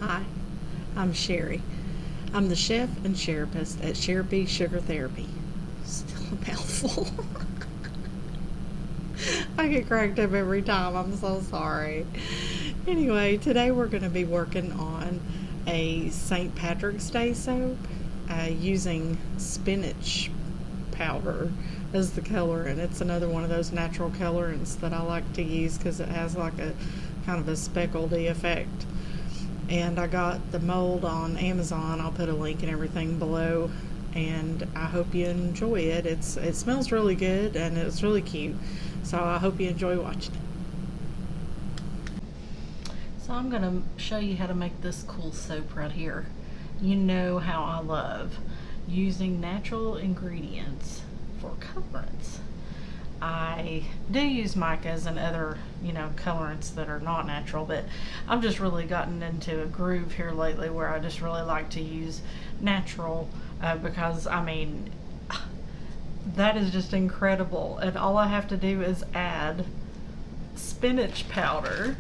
Hi, I'm Sherry. I'm the chef and therapist at Sherry Sugar Therapy. Still a mouthful. I get cracked up every time. I'm so sorry. Anyway, today we're going to be working on a St. Patrick's Day soap using spinach powder as the colorant. It's another one of those natural colorants that I like to use because it has like a kind of a speckledy effect. And I got the mold on Amazon. I'll put a link and everything below, and I hope you enjoy it. It smells really good and it's really cute, so I hope you enjoy watching it. So I'm going to show you how to make this cool soap right here. You know how I love using natural ingredients for colorants. I do use micas and other, colorants that are not natural, but I've just really gotten into a groove here lately where I just really like to use natural because, that is just incredible. And all I have to do is add spinach powder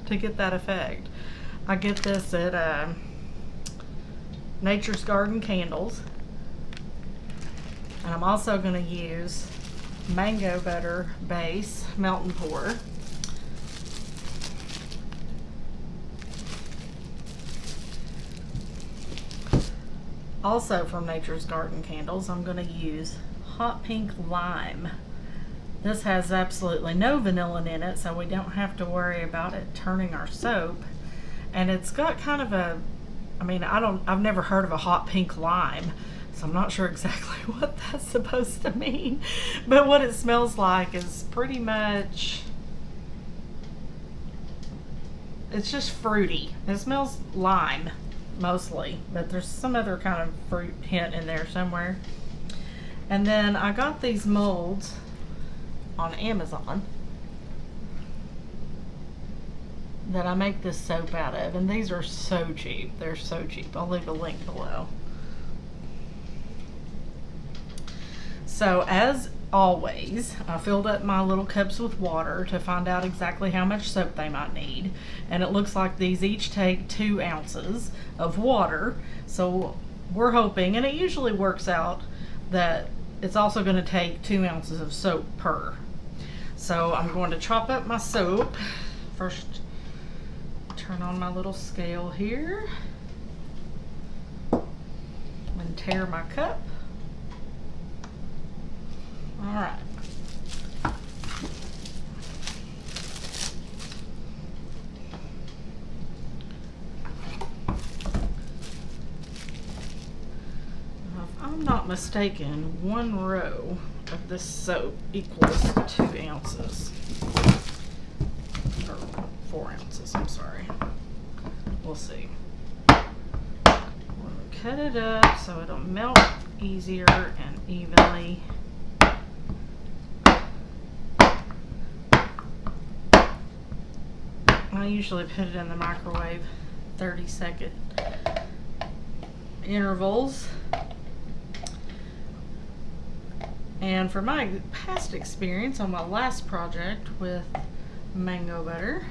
to get that effect. I get this at Nature's Garden Candles. And I'm also going to use mango butter base melt and pour. Also from Nature's Garden Candles, I'm going to use hot pink lime. This has absolutely no vanillin in it, so we don't have to worry about it turning our soap. And it's got kind of a, I've never heard of a hot pink lime, so I'm not sure exactly what that's supposed to mean. But what it smells like is pretty much, it's just fruity. It smells lime mostly, but there's some other kind of fruit hint in there somewhere. And then I got these molds on Amazon that I make this soap out of, and these are so cheap. They're so cheap. I'll leave a link below. So as always, I filled up my little cups with water to find out exactly how much soap they might need, and it looks like these each take 2 ounces of water. So we're hoping, and it usually works out, that it's also going to take 2 ounces of soap per. So I'm going to chop up my soap. First, turn on my little scale here and tare my cup. All right. Now, if I'm not mistaken, 1 row of this soap equals 2 ounces. Or 4 ounces, I'm sorry. We'll see. We'll cut it up so it'll melt easier and evenly. I usually put it in the microwave 30-second intervals. And for my past experience on my last project with mango butter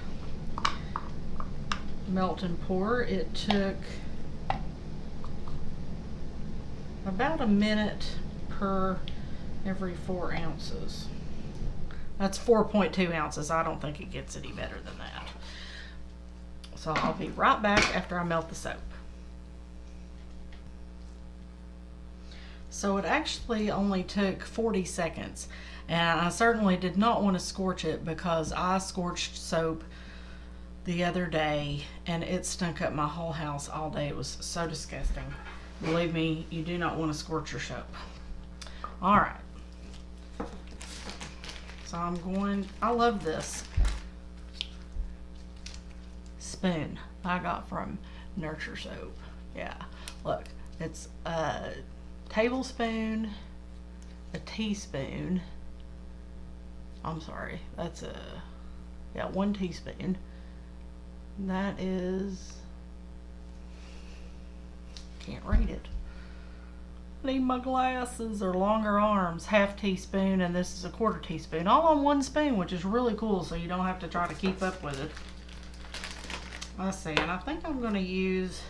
melt and pour, it took about a minute per every 4 ounces. That's 4.2 ounces. I don't think it gets any better than that. So I'll be right back after I melt the soap. So it actually only took 40 seconds, and I certainly did not want to scorch it because I scorched soap the other day and it stunk up my whole house all day. It was so disgusting. Believe me, you do not want to scorch your soap. All right. So I love this spoon I got from Nurture Soap. Yeah, look, it's a tablespoon, a teaspoon. I'm sorry, that's 1 teaspoon. That is, can't read it. Need my glasses or longer arms. Half teaspoon, and this is a 1/4 teaspoon, all on 1 spoon, which is really cool, so you don't have to try to keep up with it. Let's see, and I think I'm going to use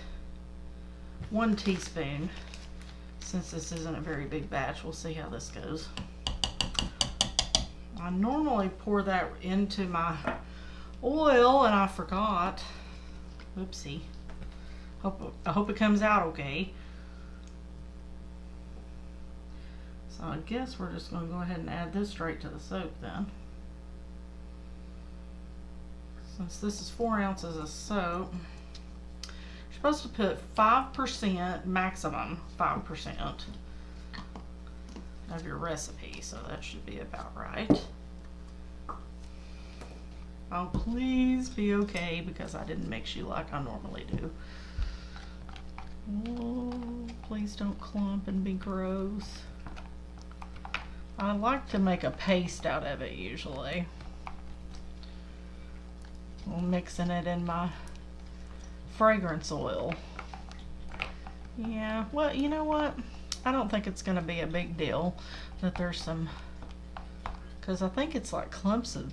1 teaspoon since this isn't a very big batch. We'll see how this goes. I normally pour that into my oil and I forgot. Oopsie. I hope it comes out okay. So I guess we're just going to go ahead and add this straight to the soap then. Since this is 4 ounces of soap, you're supposed to put 5%, maximum 5% of your recipe, so that should be about right. Oh, please be okay, because I didn't mix you like I normally do. Oh, please don't clump and be gross. I like to make a paste out of it usually. I'm mixing it in my fragrance oil. Yeah, well, you know what? I don't think it's going to be a big deal that there's some, because I think it's like clumps of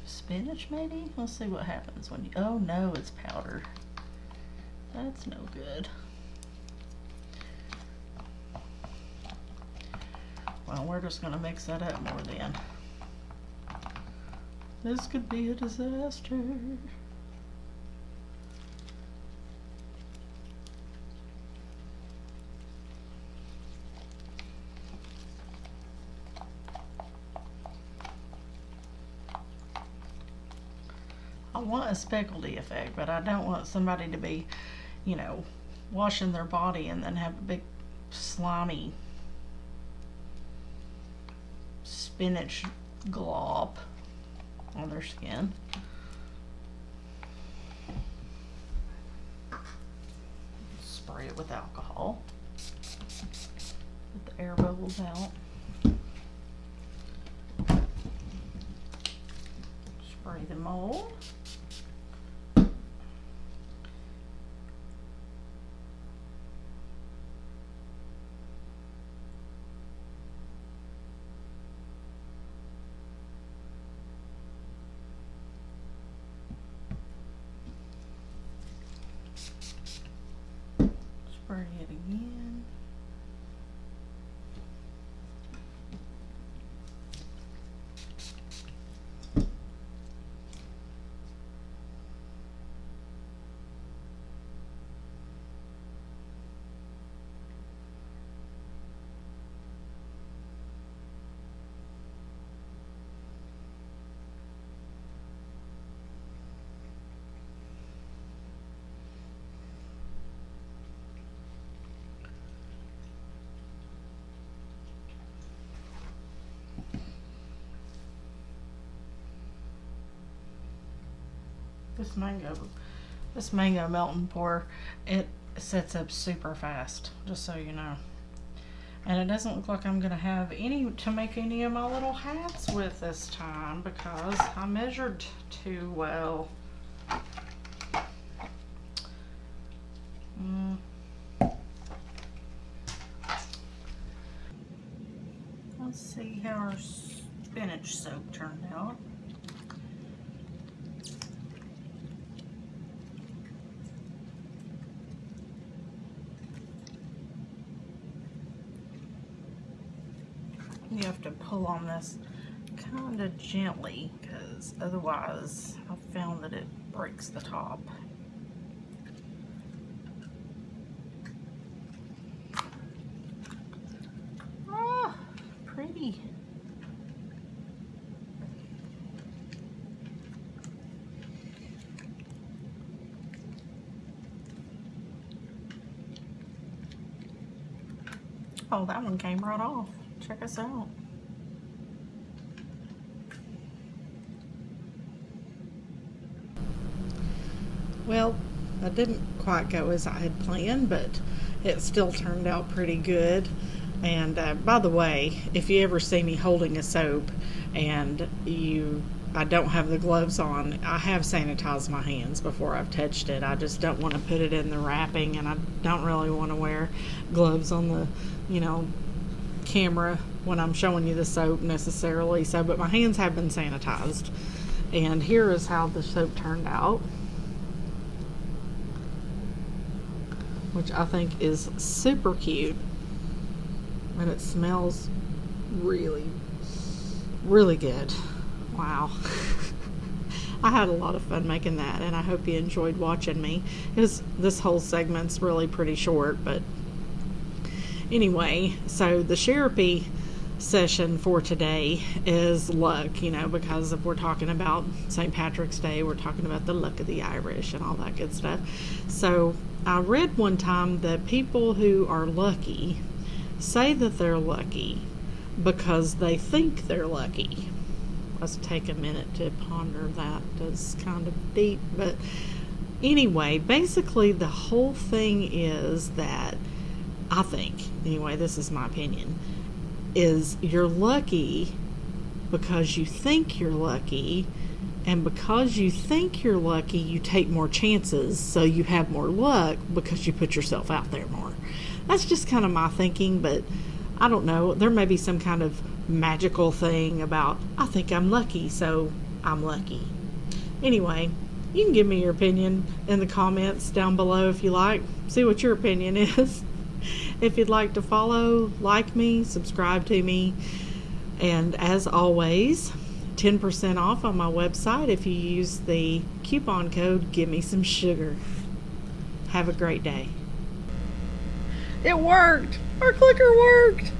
spinach maybe. Let's see what happens when you, oh no, it's powder. That's no good. Well, we're just going to mix that up more then. This could be a disaster. I want a speckledy effect, but I don't want somebody to be, you know, washing their body and then have a big slimy spinach glob on their skin. Spray it with alcohol. Get the air bubbles out. Spray the mold. Spray it again. This mango melt and pour, it sets up super fast, just so you know. And it doesn't look like I'm gonna have any to make any of my little hats with this time because I measured too well. Let's see how our spinach soap turned out. You have to pull on this kind of gently because otherwise I've found that it breaks the top. Ah, pretty. Oh, that one came right off. Check us out. Well, I didn't quite go as I had planned, but it still turned out pretty good. And by the way, if you ever see me holding a soap and I don't have the gloves on, I have sanitized my hands before I've touched it. I just don't want to put it in the wrapping, and I don't really want to wear gloves on the, camera when I'm showing you the soap necessarily. So, but my hands have been sanitized. And here is how the soap turned out. which I think is super cute. And it smells really, really good. Wow. I had a lot of fun making that, and I hope you enjoyed watching me. This whole segment's really pretty short, but anyway, so the Sharapie session for today is luck, because if we're talking about St. Patrick's Day, we're talking about the luck of the Irish and all that good stuff. So I read one time that people who are lucky say that they're lucky because they think they're lucky. Let's take a minute to ponder that. It's kind of deep, but anyway, basically the whole thing is that I think, anyway, this is my opinion, is you're lucky because you think you're lucky, and because you think you're lucky, you take more chances, so you have more luck because you put yourself out there more. That's just kind of my thinking, but I don't know. There may be some kind of magical thing about, I think I'm lucky, so I'm lucky. Anyway, you can give me your opinion in the comments down below if you like. See what your opinion is. If you'd like to follow, like me, subscribe to me. And as always, 10% off on my website if you use the coupon code Give Me Some Sugar. Have a great day. It worked! Our clicker worked!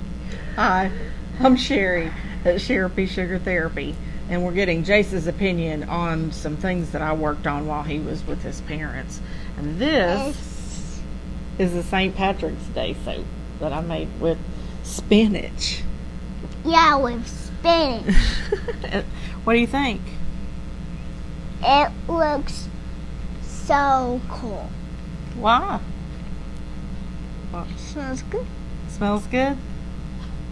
Hi, I'm Sherry at Sharapie Sugar Therapy, and we're getting Jace's opinion on some things that I worked on while he was with his parents. And this is the St. Patrick's Day soap that I made with spinach. Yeah, with spinach. What do you think? It looks so cool. Why? Smells good. Smells good?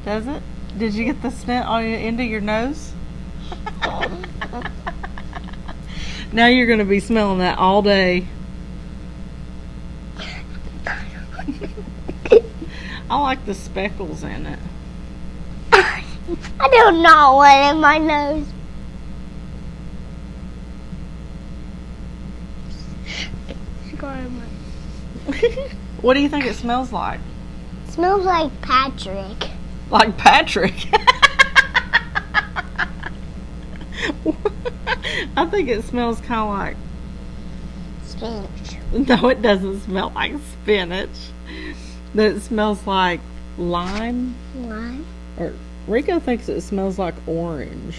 Does it? Did you get the scent on the end of your nose? Now you're going to be smelling that all day. I like the speckles in it. I don't know what in my nose. What do you think it smells like? It smells like Patrick. Like Patrick? I think it smells kind of like Spinach. No, it doesn't smell like spinach. It smells like lime. Lime? Or Rico thinks it smells like orange.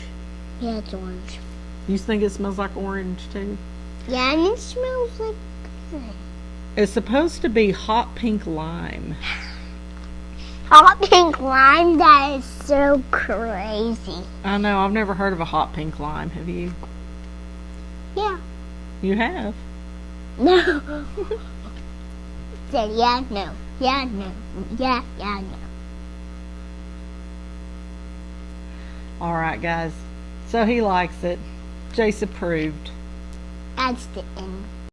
Yeah, it's orange. You think it smells like orange too? Yeah, and it smells like... It's supposed to be hot pink lime. Hot pink lime? That is so crazy. I know, I've never heard of a hot pink lime. Have you? Yeah. You have? No. Said yeah, no. Yeah, no. Yeah, no. Alright, guys. So he likes it. Jace approved. That's the end.